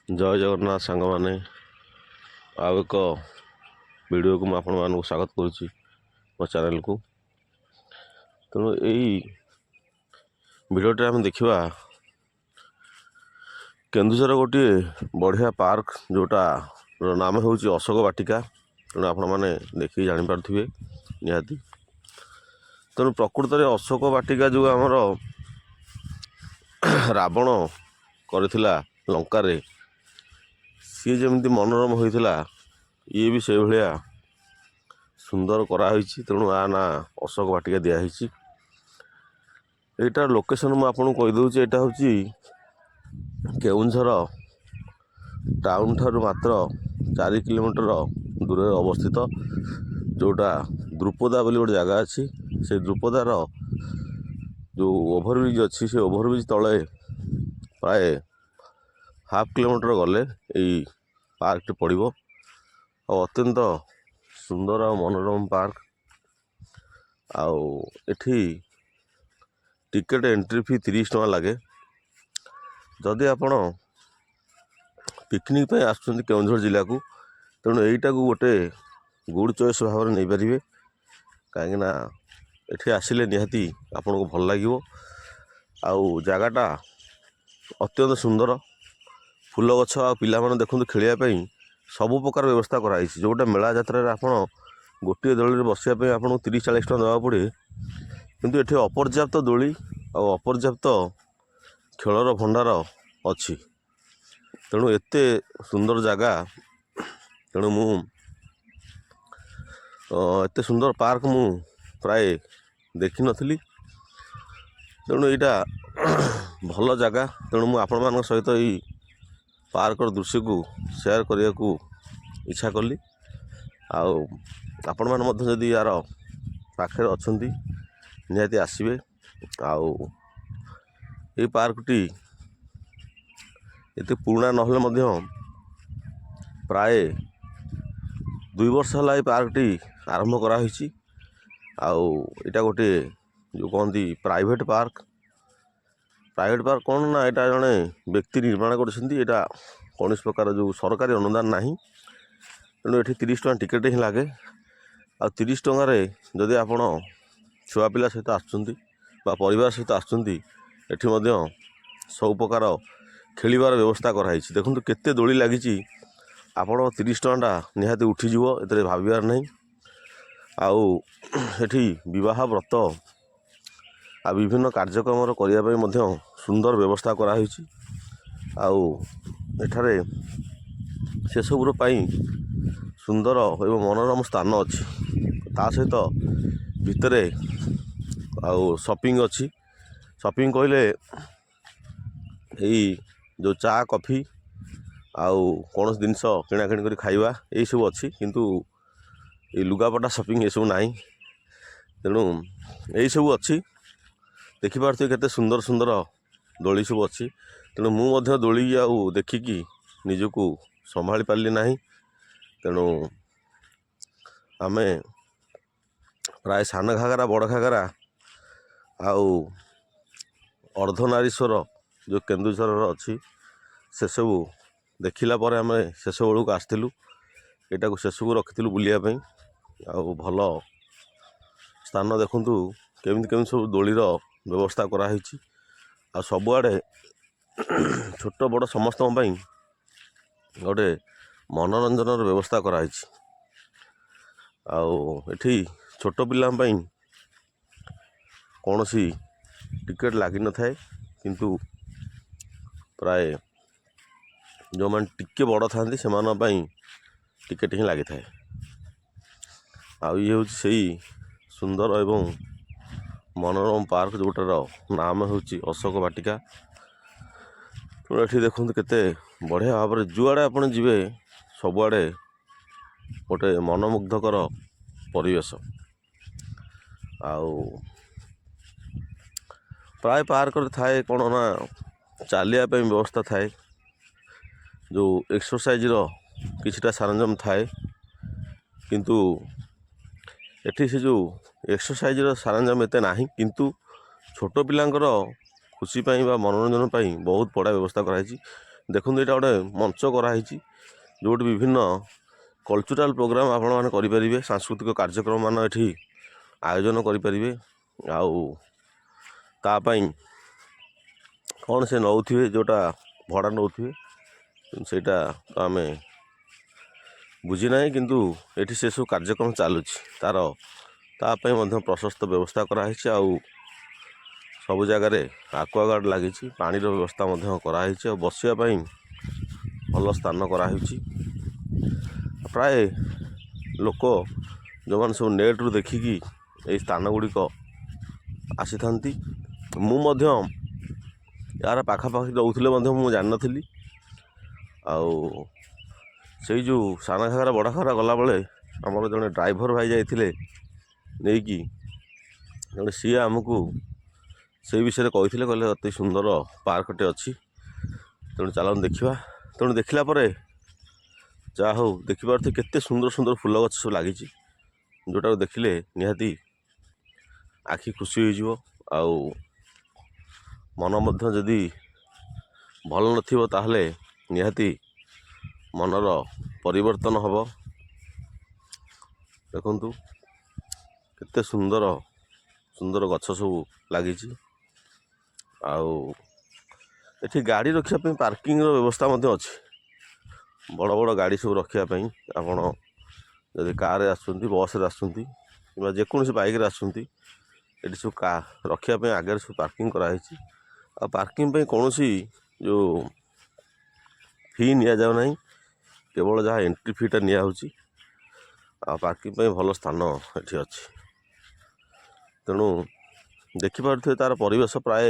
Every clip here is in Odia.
ଜୟ ଜଗନ୍ନାଥ ସାଙ୍ଗମାନେ, ଆଉ ଏକ ଭିଡ଼ିଓକୁ ମୁଁ ଆପଣମାନଙ୍କୁ ସ୍ୱାଗତ କରୁଛି ମୋ ଚ୍ୟାନେଲକୁ। ତେଣୁ ଏଇ ଭିଡ଼ିଓରେ ଆମେ ଦେଖିବା କେନ୍ଦୁଝର ଗୋଟିଏ ବଢ଼ିଆ ପାର୍କ ଯେଉଁଟାର ନାମ ହେଉଛି ଅଶୋକ ବାଟିକା। ତେଣୁ ଆପଣମାନେ ଦେଖିକି ଜାଣିପାରୁଥିବେ ନିହାତି। ତେଣୁ ପ୍ରକୃତରେ ଅଶୋକ ବାଟିକା ଯେଉଁ ଆମର ରାବଣ କରିଥିଲା ଲଙ୍କାରେ, ସିଏ ଯେମିତି ମନୋରମ ହୋଇଥିଲା, ଇଏ ବି ସେଇଭଳିଆ ସୁନ୍ଦର କରାହୋଇଛି। ତେଣୁ ଆ ନାଁ ଅଶୋକ ବାଟିକା ଦିଆହେଇଛି। ଏଇଟାର ଲୋକେସନ୍ ମୁଁ ଆପଣଙ୍କୁ କହିଦେଉଛି। ଏଇଟା ହେଉଛି କେଉଁଝର ଟାଉନ୍ ଠାରୁ ମାତ୍ର 4 କିଲୋମିଟର ଦୂରରେ ଅବସ୍ଥିତ, ଯେଉଁଟା ଦ୍ରୁପଦା ବୋଲି ଗୋଟେ ଜାଗା ଅଛି। ସେ ଦ୍ରୁପଦାର ଯେଉଁ ଓଭରବ୍ରିଜ୍ ଅଛି, ସେ ଓଭରବ୍ରିଜ୍ ତଳେ ପ୍ରାୟ ହାଫ୍ କିଲୋମିଟର ଗଲେ ଏଇ ପାର୍କଟି ପଡ଼ିବ। ଆଉ ଅତ୍ୟନ୍ତ ସୁନ୍ଦର ଆଉ ମନୋରମ ପାର୍କ। ଆଉ ଏଠି ଟିକେଟ୍ ଏଣ୍ଟ୍ରି ଫି 30 ଟଙ୍କା ଲାଗେ। ଯଦି ଆପଣ ପିକନିକ୍ ପାଇଁ ଆସୁଛନ୍ତି କେଉଁଝର ଜିଲ୍ଲାକୁ, ତେଣୁ ଏଇଟାକୁ ଗୋଟେ ଗୁଡ୍ ଚଏସ୍ ଭାବରେ ନେଇପାରିବେ। କାହିଁକିନା ଏଠି ଆସିଲେ ନିହାତି ଆପଣଙ୍କୁ ଭଲ ଲାଗିବ। ଆଉ ଜାଗାଟା ଅତ୍ୟନ୍ତ ସୁନ୍ଦର, ଫୁଲ ଗଛ ଆଉ ପିଲାମାନେ ଦେଖନ୍ତୁ ଖେଳିବା ପାଇଁ ସବୁ ପ୍ରକାର ବ୍ୟବସ୍ଥା କରାଯାଇଛି। ଯେଉଁଟା ମେଳା ଯାତ୍ରାରେ ଆପଣ ଗୋଟିଏ ଦୋଳିରେ ବସିବା ପାଇଁ ଆପଣଙ୍କୁ 30-40 ଟଙ୍କା ଦେବାକୁ ପଡ଼େ, କିନ୍ତୁ ଏଠି ଅପର୍ଯ୍ୟାପ୍ତ ଦୋଳି ଆଉ ଅପର୍ଯ୍ୟାପ୍ତ ଖେଳର ଭଣ୍ଡାର ଅଛି। ତେଣୁ ଏତେ ସୁନ୍ଦର ଜାଗା, ତେଣୁ ମୁଁ ଏତେ ସୁନ୍ଦର ପାର୍କ ମୁଁ ପ୍ରାୟ ଦେଖିନଥିଲି। ତେଣୁ ଏଇଟା ଭଲ ଜାଗା। ତେଣୁ ମୁଁ ଆପଣମାନଙ୍କ ସହିତ ଏଇ ପାର୍କର ଦୃଶ୍ୟକୁ ସେୟାର କରିବାକୁ ଇଚ୍ଛା କଲି। ଆଉ ଆପଣମାନେ ମଧ୍ୟ ଯଦି ୟାର ପାଖରେ ଅଛନ୍ତି, ନିହାତି ଆସିବେ। ଆଉ ଏଇ ପାର୍କଟି ଏତେ ପୁରୁଣା ନହେଲେ ମଧ୍ୟ ପ୍ରାୟ 2 ବର୍ଷ ହେଲା ଏଇ ପାର୍କଟି ଆରମ୍ଭ କରାହୋଇଛି। ଆଉ ଏଇଟା ଗୋଟିଏ ଯେଉଁ କହନ୍ତି ପ୍ରାଇଭେଟ୍ ପାର୍କ। ପ୍ରାଇଭେଟ୍ ପାର୍କ କ'ଣ ନା, ଏଇଟା ଜଣେ ବ୍ୟକ୍ତି ନିର୍ମାଣ କରିଛନ୍ତି। ଏଇଟା କୌଣସି ପ୍ରକାର ଯେଉଁ ସରକାରୀ ଅନୁଦାନ ନାହିଁ। ତେଣୁ ଏଠି 30 ଟଙ୍କା ଟିକେଟ୍ ହିଁ ଲାଗେ। ଆଉ 30 ଟଙ୍କାରେ ଯଦି ଆପଣ ଛୁଆ ପିଲା ସହିତ ଆସୁଛନ୍ତି ବା ପରିବାର ସହିତ ଆସୁଛନ୍ତି, ଏଠି ମଧ୍ୟ ସବୁ ପ୍ରକାର ଖେଳିବାର ବ୍ୟବସ୍ଥା କରାହେଇଛି। ଦେଖନ୍ତୁ କେତେ ଦୋଳି ଲାଗିଛି। ଆପଣ 30 ଟଙ୍କାଟା ନିହାତି ଉଠିଯିବ, ଏଥିରେ ଭାବିବାର ନାହିଁ। ଆଉ ଏଠି ବିବାହ, ବ୍ରତ ଆଉ ବିଭିନ୍ନ କାର୍ଯ୍ୟକ୍ରମର କରିବା ପାଇଁ ମଧ୍ୟ ସୁନ୍ଦର ବ୍ୟବସ୍ଥା କରାହୋଇଛି। ଆଉ ଏଠାରେ ସେସବୁର ପାଇଁ ସୁନ୍ଦର ଏବଂ ମନୋରମ ସ୍ଥାନ ଅଛି। ତା ସହିତ ଭିତରେ ଆଉ ସପିଂ ଅଛି। ସପିଂ କହିଲେ ଏଇ ଯେଉଁ ଚା, କଫି ଆଉ କୌଣସି ଜିନିଷ କିଣାକିଣି କରି ଖାଇବା, ଏଇସବୁ ଅଛି। କିନ୍ତୁ ଏଇ ଲୁଗାପଟା ସପିଂ ଏସବୁ ନାହିଁ। ତେଣୁ ଏଇସବୁ ଅଛି। ଦେଖିପାରୁଥିବେ କେତେ ସୁନ୍ଦର ସୁନ୍ଦର ଦୋଳି ସବୁ ଅଛି। ତେଣୁ ମୁଁ ମଧ୍ୟ ଦୋଳି ଆଉ ଦେଖିକି ନିଜକୁ ସମ୍ଭାଳି ପାରିଲି ନାହିଁ। ତେଣୁ ଆମେ ପ୍ରାୟ ସାନ ଘାଗରା, ବଡ଼ ଘାଗରା ଆଉ ଅର୍ଦ୍ଧନାରୀଶ୍ୱର ଯେଉଁ କେନ୍ଦୁଝରର ଅଛି, ସେସବୁ ଦେଖିଲା ପରେ ଆମେ ଶେଷ ବେଳକୁ ଆସିଥିଲୁ। ଏଇଟାକୁ ଶେଷକୁ ରଖିଥିଲୁ ବୁଲିବା ପାଇଁ। ଆଉ ଭଲ ସ୍ଥାନ ଦେଖନ୍ତୁ କେମିତି କେମିତି ସବୁ ଦୋଳିର ବ୍ୟବସ୍ଥା କରାହେଇଛି। ଆଉ ସବୁଆଡ଼େ ଛୋଟ ବଡ଼ ସମସ୍ତଙ୍କ ପାଇଁ ଗୋଟେ ମନୋରଞ୍ଜନର ବ୍ୟବସ୍ଥା କରାହେଇଛି। ଆଉ ଏଠି ଛୋଟ ପିଲାଙ୍କ ପାଇଁ କୌଣସି ଟିକେଟ୍ ଲାଗିନଥାଏ, କିନ୍ତୁ ପ୍ରାୟ ଯେଉଁମାନେ ଟିକେ ବଡ଼ ଥାଆନ୍ତି ସେମାନଙ୍କ ପାଇଁ ଟିକେଟ୍ ହିଁ ଲାଗିଥାଏ। ଆଉ ଇଏ ହେଉଛି ସେଇ ସୁନ୍ଦର ଏବଂ ମନୋରମ ପାର୍କ, ଯେଉଁଟାର ନାମ ହେଉଛି ଅଶୋକ ବାଟିକା। ତେଣୁ ଏଠି ଦେଖନ୍ତୁ କେତେ ବଢ଼ିଆ ଭାବରେ ଯୁଆଡ଼େ ଆପଣ ଯିବେ, ସବୁଆଡ଼େ ଗୋଟେ ମନମୁଗ୍ଧକର ପରିବେଶ। ଆଉ ପ୍ରାୟ ପାର୍କରେ ଥାଏ କ'ଣ ନା, ଚାଲିବା ପାଇଁ ବ୍ୟବସ୍ଥା ଥାଏ। ଯେଉଁ ଏକ୍ସରସାଇଜ୍ର କିଛିଟା ସରଞ୍ଜାମ ଥାଏ। କିନ୍ତୁ ଏଠି ସେ ଯେଉଁ ଏକ୍ସରସାଇଜ୍ର ସରଞ୍ଜାମ ଏତେ ନାହିଁ। କିନ୍ତୁ ଛୋଟ ପିଲାଙ୍କର ଖୁସି ପାଇଁ ବା ମନୋରଞ୍ଜନ ପାଇଁ ବହୁତ ବଢ଼ିଆ ବ୍ୟବସ୍ଥା କରାଯାଇଛି। ଦେଖନ୍ତୁ ଏଇଟା ଗୋଟେ ମଞ୍ଚ କରାହେଇଛି ଯେଉଁଠି ବିଭିନ୍ନ କଲଚରାଲ୍ ପ୍ରୋଗ୍ରାମ୍ ଆପଣମାନେ କରିପାରିବେ, ସାଂସ୍କୃତିକ କାର୍ଯ୍ୟକ୍ରମ ମାନ ଏଠି ଆୟୋଜନ କରିପାରିବେ। ଆଉ ତା ପାଇଁ କ'ଣ ସେ ନେଉଥିବେ, ଯେଉଁଟା ଭଡ଼ା ନେଉଥିବେ ସେଇଟା ତ ଆମେ ବୁଝି ନାହିଁ, କିନ୍ତୁ ଏଠି ସେସବୁ କାର୍ଯ୍ୟକ୍ରମ ଚାଲୁଛି। ତା ପାଇଁ ମଧ୍ୟ ପ୍ରଶସ୍ତ ବ୍ୟବସ୍ଥା କରାହେଇଛି। ଆଉ ସବୁ ଜାଗାରେ ଆକ୍ୱାଗାର୍ଡ଼ ଲାଗିଛି, ପାଣିର ବ୍ୟବସ୍ଥା ମଧ୍ୟ କରାହେଇଛି। ଆଉ ବସିବା ପାଇଁ ଭଲ ସ୍ଥାନ କରାହେଇଛି। ପ୍ରାୟ ଲୋକ ଯେଉଁମାନେ ସବୁ ନେଟ୍ରୁ ଦେଖିକି ଏହି ସ୍ଥାନ ଗୁଡ଼ିକ ଆସିଥାନ୍ତି। ମୁଁ ମଧ୍ୟ ଏହାର ପାଖାପାଖି ରହୁଥିଲେ ମଧ୍ୟ ମୁଁ ଜାଣିନଥିଲି। ଆଉ ସେଇ ଯେଉଁ ସାନ ଘାଗରା ବଡ଼ ଘାଗରା ଗଲାବେଳେ ଆମର ଜଣେ ଡ୍ରାଇଭର ଭାଇ ଯାଇଥିଲେ ନେଇକି, ତେଣୁ ସିଏ ଆମକୁ ସେଇ ବିଷୟରେ କହିଥିଲେ, କହିଲେ ଅତି ସୁନ୍ଦର ପାର୍କଟେ ଅଛି, ତେଣୁ ଚାଲନ୍ତୁ ଦେଖିବା। ତେଣୁ ଦେଖିଲା ପରେ ଯାହା ହଉ ଦେଖିପାରୁଥିବେ କେତେ ସୁନ୍ଦର ସୁନ୍ଦର ଫୁଲ ଗଛ ସବୁ ଲାଗିଛି, ଯେଉଁଟାକୁ ଦେଖିଲେ ନିହାତି ଆଖି ଖୁସି ହୋଇଯିବ। ଆଉ ମନ ମଧ୍ୟ ଯଦି ଭଲ ନଥିବ ତାହେଲେ ନିହାତି ମନର ପରିବର୍ତ୍ତନ ହେବ। ଦେଖନ୍ତୁ କେତେ ସୁନ୍ଦର ସୁନ୍ଦର ଗଛ ସବୁ ଲାଗିଛି। ଆଉ ଏଠି ଗାଡ଼ି ରଖିବା ପାଇଁ ପାର୍କିଂର ବ୍ୟବସ୍ଥା ମଧ୍ୟ ଅଛି। ବଡ଼ ବଡ଼ ଗାଡ଼ି ସବୁ ରଖିବା ପାଇଁ, ଆପଣ ଯଦି କାରରେ ଆସୁଛନ୍ତି, ବସ୍ରେ ଆସୁଛନ୍ତି କିମ୍ବା ଯେକୌଣସି ବାଇକ୍ରେ ଆସୁଛନ୍ତି, ଏଠି ସବୁ ରଖିବା ପାଇଁ ଆଗରେ ସବୁ ପାର୍କିଂ କରାହେଇଛି। ଆଉ ପାର୍କିଂ ପାଇଁ କୌଣସି ଯେଉଁ ଫି ନିଆଯାଉ ନାହିଁ, କେବଳ ଯାହା ଏଣ୍ଟ୍ରି ଫିଟା ନିଆହେଉଛି। ଆଉ ପାର୍କିଂ ପାଇଁ ଭଲ ସ୍ଥାନ ଏଠି ଅଛି। ତେଣୁ ଦେଖିପାରୁଥିବେ ତା'ର ପରିବେଶ ପ୍ରାୟ,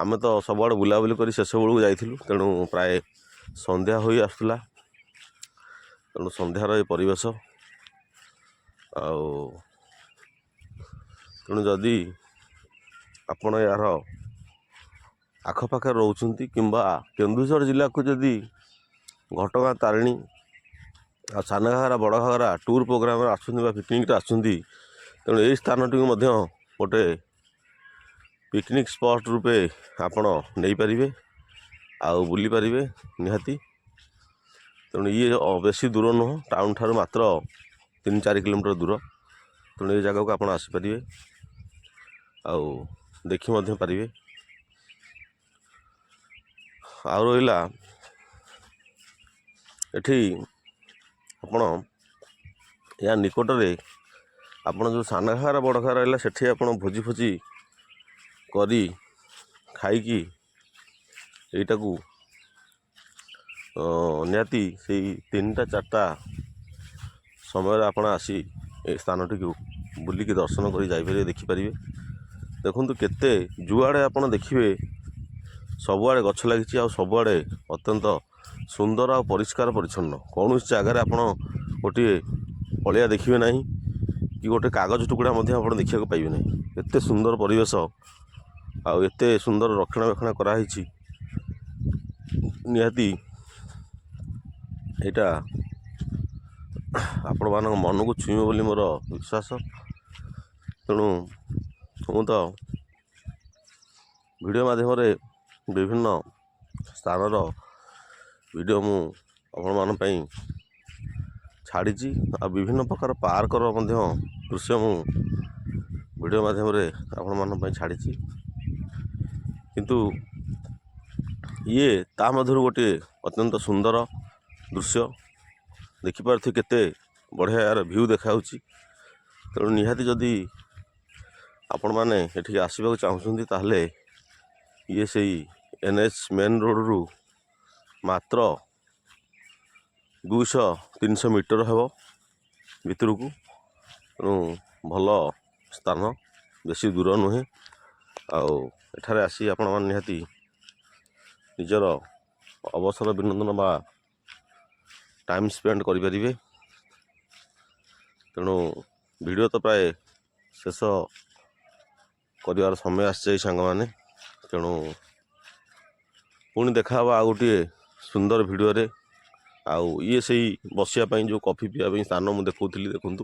ଆମେ ତ ସବୁଆଡ଼େ ବୁଲାବୁଲି କରି ଶେଷ ବେଳକୁ ଯାଇଥିଲୁ, ତେଣୁ ପ୍ରାୟ ସନ୍ଧ୍ୟା ହୋଇ ଆସୁଥିଲା। ତେଣୁ ସନ୍ଧ୍ୟାର ଏ ପରିବେଶ, ଆଉ ତେଣୁ ଯଦି ଆପଣ ଏହାର ଆଖପାଖରେ ରହୁଛନ୍ତି କିମ୍ବା କେନ୍ଦୁଝର ଜିଲ୍ଲାକୁ ଯଦି ଘଟଗାଁ ତାରିଣୀ ଆଉ ସାନ ଘାଗରା ବଡ଼ ଘାଗରା ଟୁର୍ ପ୍ରୋଗ୍ରାମରେ ଆସୁଛନ୍ତି ବା ପିକନିକ୍ରେ ଆସୁଛନ୍ତି, ତେଣୁ ଏହି ସ୍ଥାନଟିକୁ ମଧ୍ୟ ଗୋଟେ ପିକନିକ୍ ସ୍ପଟ୍ ରୂପେ ଆପଣ ନେଇପାରିବେ ଆଉ ବୁଲିପାରିବେ ନିହାତି। ତେଣୁ ଇଏ ବେଶୀ ଦୂର ନୁହଁ, ଟାଉନ୍ ଠାରୁ ମାତ୍ର 3-4 କିଲୋମିଟର ଦୂର। ତେଣୁ ଏ ଜାଗାକୁ ଆପଣ ଆସିପାରିବେ ଆଉ ଦେଖି ମଧ୍ୟ ପାରିବେ। ଆଉ ରହିଲା ଏଠି ଆପଣ ଏହା ନିକଟରେ ଆପଣ ଯେଉଁ ସାନ ଘାଗରା ବଡ଼ ଘାଗରା ରହିଲା, ସେଠି ଆପଣ ଭୋଜି ଫୋଜି କରି ଖାଇକି ଏଇଟାକୁ ନିହାତି ସେଇ 3ଟା-4ଟା ସମୟରେ ଆପଣ ଆସି ଏ ସ୍ଥାନଟିକୁ ବୁଲିକି ଦର୍ଶନ କରି ଯାଇପାରିବେ, ଦେଖିପାରିବେ। ଦେଖନ୍ତୁ କେତେ ଯୁଆଡ଼େ ଆପଣ ଦେଖିବେ ସବୁଆଡ଼େ ଗଛ ଲାଗିଛି, ଆଉ ସବୁଆଡ଼େ ଅତ୍ୟନ୍ତ ସୁନ୍ଦର ଆଉ ପରିଷ୍କାର ପରିଚ୍ଛନ୍ନ। କୌଣସି ଜାଗାରେ ଆପଣ ଗୋଟିଏ ଅଳିଆ ଦେଖିବେ ନାହିଁ କି ଗୋଟେ କାଗଜ ଟୁକୁଡ଼ା ମଧ୍ୟ ଆପଣ ଦେଖିବାକୁ ପାଇବେ ନାହିଁ। ଏତେ ସୁନ୍ଦର ପରିବେଶ ଆଉ ଏତେ ସୁନ୍ଦର ରକ୍ଷଣାବେକ୍ଷଣ କରାହେଇଛି, ନିହାତି ଏଇଟା ଆପଣମାନଙ୍କ ମନକୁ ଛୁଇଁବ ବୋଲି ମୋର ବିଶ୍ୱାସ। ତେଣୁ ମୁଁ ତ ଭିଡ଼ିଓ ମାଧ୍ୟମରେ ବିଭିନ୍ନ ସ୍ଥାନର ଭିଡ଼ିଓ ମୁଁ ଆପଣମାନଙ୍କ ପାଇଁ ଛାଡ଼ିଛି। ଆଉ ବିଭିନ୍ନ ପ୍ରକାର ପାର୍କର ମଧ୍ୟ ଦୃଶ୍ୟ ମୁଁ ଭିଡ଼ିଓ ମାଧ୍ୟମରେ ଆପଣମାନଙ୍କ ପାଇଁ ଛାଡ଼ିଛି। କିନ୍ତୁ ଇଏ ତା ମଧ୍ୟରୁ ଗୋଟିଏ ଅତ୍ୟନ୍ତ ସୁନ୍ଦର ଦୃଶ୍ୟ, ଦେଖିପାରୁଥିବେ କେତେ ବଢ଼ିଆ ଏହାର ଭ୍ୟୁ ଦେଖାଯାଉଛି। ତେଣୁ ନିହାତି ଯଦି ଆପଣମାନେ ଏଠିକି ଆସିବାକୁ ଚାହୁଁଛନ୍ତି, ତାହେଲେ ଇଏ ସେଇ NH ମେନ୍ ରୋଡ଼ରୁ ମାତ୍ର 200-300 ମିଟର ହେବ ଭିତରକୁ। ତେଣୁ ଭଲ ସ୍ଥାନ, ବେଶୀ ଦୂର ନୁହେଁ। ଆଉ ଏଠାରେ ଆସି ଆପଣମାନେ ନିହାତି ନିଜର ଅବସର ବିନୋଦନ ବା ଟାଇମ୍ ସ୍ପେଣ୍ଡ କରିପାରିବେ। ତେଣୁ ଭିଡ଼ିଓ ତ ପ୍ରାୟ ଶେଷ କରିବାର ସମୟ ଆସିଯାଇ ସାଙ୍ଗମାନେ। ତେଣୁ ପୁଣି ଦେଖାହେବା ଆଉ ଗୋଟିଏ ସୁନ୍ଦର ଭିଡ଼ିଓରେ। ଆଉ ଇଏ ସେଇ ବସିବା ପାଇଁ ଯେଉଁ କଫି ପିଇବା ପାଇଁ ସ୍ଥାନ ମୁଁ ଦେଖାଉଥିଲି, ଦେଖନ୍ତୁ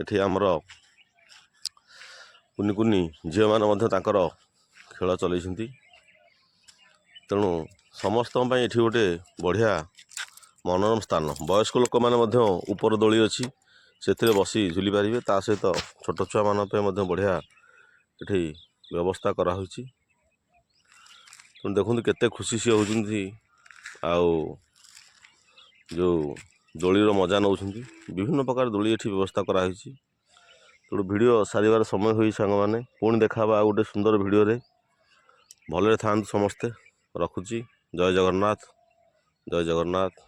ଏଠି ଆମର କୁନି କୁନି ଝିଅମାନେ ମଧ୍ୟ ତାଙ୍କର ଖେଳ ଚଲେଇଛନ୍ତି। ତେଣୁ ସମସ୍ତଙ୍କ ପାଇଁ ଏଠି ଗୋଟେ ବଢ଼ିଆ ମନୋରମ ସ୍ଥାନ। ବୟସ୍କ ଲୋକମାନେ ମଧ୍ୟ ଉପର ଦୋଳି ଅଛି, ସେଥିରେ ବସି ଝୁଲି ପାରିବେ। ତା ସହିତ ଛୋଟ ଛୁଆମାନଙ୍କ ପାଇଁ ମଧ୍ୟ ବଢ଼ିଆ ଏଠି ବ୍ୟବସ୍ଥା କରାହୋଇଛି। ତେଣୁ ଦେଖନ୍ତୁ କେତେ ଖୁସି ସିଏ ହେଉଛନ୍ତି, ଆଉ ଯେଉଁ ଦୋଳିର ମଜା ନେଉଛନ୍ତି। ବିଭିନ୍ନ ପ୍ରକାର ଦୋଳି ଏଠି ବ୍ୟବସ୍ଥା କରାହୋଇଛି। ତେଣୁ ଭିଡ଼ିଓ ସାରିବାର ସମୟ ହୋଇ ସାଙ୍ଗମାନେ, ପୁଣି ଦେଖା ହେବା ଆଉ ଗୋଟେ ସୁନ୍ଦର ଭିଡ଼ିଓରେ। ଭଲରେ ଥାଆନ୍ତୁ ସମସ୍ତେ। ରଖୁଛି। ଜୟ ଜଗନ୍ନାଥ, ଜୟ ଜଗନ୍ନାଥ।